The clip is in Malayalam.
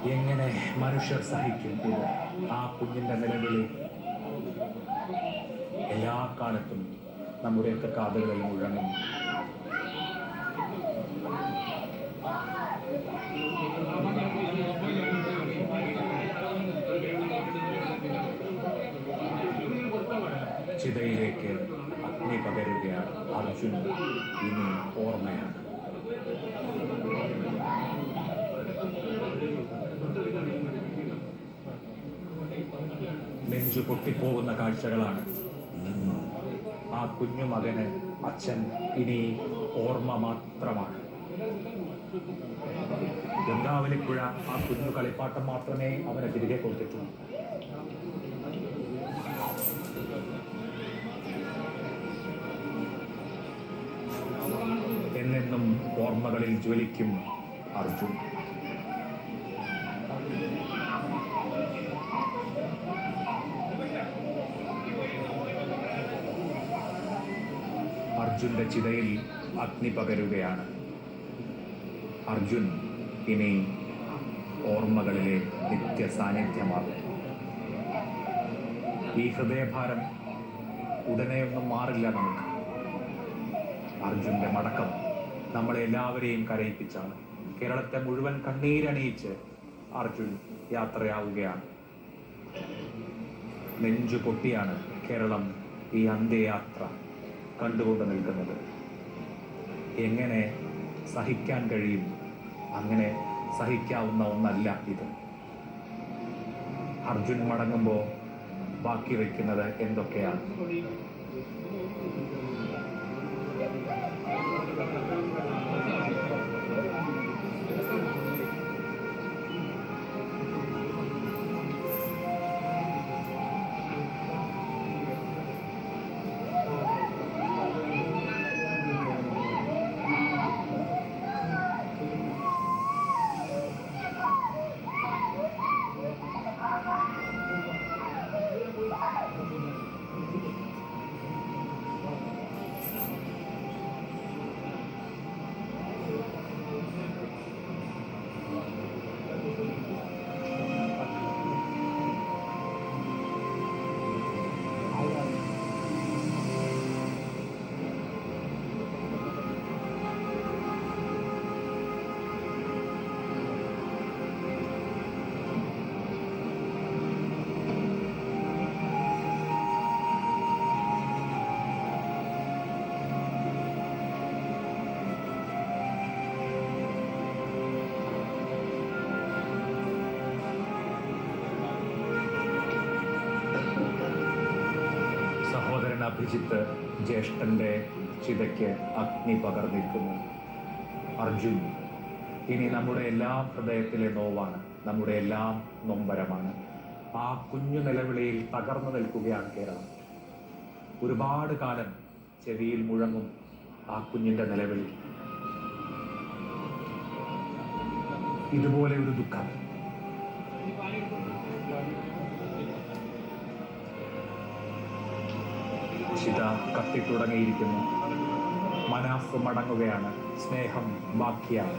എങ്ങനെ മനുഷ്യർ സഹിക്കും ഇത്? ആ കുഞ്ഞിന്റെ നിലവിളി എല്ലാ കാലത്തും നമ്മുടെയൊക്കെ കാതുകളിൽ മുഴങ്ങും. ചിതയിലേക്ക് അഗ്നി പകരുകയാണ്. അർജുൻ ഇനി ഓർമ്മയാണ്. നെഞ്ചു പൊട്ടിപ്പോകുന്ന കാഴ്ചകളാണ്. ആ കുഞ്ഞു മകന് അച്ഛൻ ഇനി ഓർമ്മ മാത്രമാണ്. ഗംഗാവലിപ്പുഴ ആ കുഞ്ഞു കളിപ്പാട്ടം മാത്രമേ അവനെ തിരികെ കൊടുത്തിട്ടുള്ളൂ. എന്നെന്നും ഓർമ്മകളിൽ ജ്വലിക്കും അർജുൻ. അർജുന്റെ ചിതയിൽ അഗ്നി പകരുകയാണ്. അർജുൻ ഇനി ഓർമ്മകളിലെ നിത്യ സാന്നിധ്യമാകും. ഈ ഹൃദയഭാരം ഉടനെയൊന്നും മാറില്ല നമുക്ക്. അർജുന്റെ മടക്കം നമ്മളെ എല്ലാവരെയും കരയിപ്പിച്ചാണ്. കേരളത്തെ മുഴുവൻ കണ്ണീരണിയിച്ച് അർജുൻ യാത്രയാവുകയാണ്. നെഞ്ചു പൊട്ടിയാണ് കേരളം ഈ അന്ത്യയാത്ര കണ്ടുകൊണ്ട് നിൽക്കുന്നത്. എങ്ങനെ സഹിക്കാൻ കഴിയും? അങ്ങനെ സഹിക്കാവുന്ന ഒന്നല്ല ഇത്. അർജുൻ മടങ്ങുമ്പോൾ ബാക്കി വയ്ക്കുന്നത് എന്തൊക്കെയാണ്? അഭിജിത്ത് ജ്യേഷ്ഠന്റെ ചിതയ്ക്ക് അഗ്നി പകർന്നിരിക്കുന്നു. അർജുൻ ഇനി നമ്മുടെ എല്ലാം ഹൃദയത്തിലെ നോവാണ്, നമ്മുടെ എല്ലാം നൊമ്പരമാണ്. ആ കുഞ്ഞു നിലവിളിയിൽ തകർന്നു നിൽക്കുകയാണ് കേരളം. ഒരുപാട് കാലം ചെവിയിൽ മുഴങ്ങും ആ കുഞ്ഞിന്റെ നിലവിളി. ഇതുപോലെ ഒരു ദുഃഖം ചിത കത്തിത്തുടങ്ങിയിരിക്കുന്നു. മനസ്സ് മടങ്ങുകയാണ്. സ്നേഹം ബാക്കിയാണ്.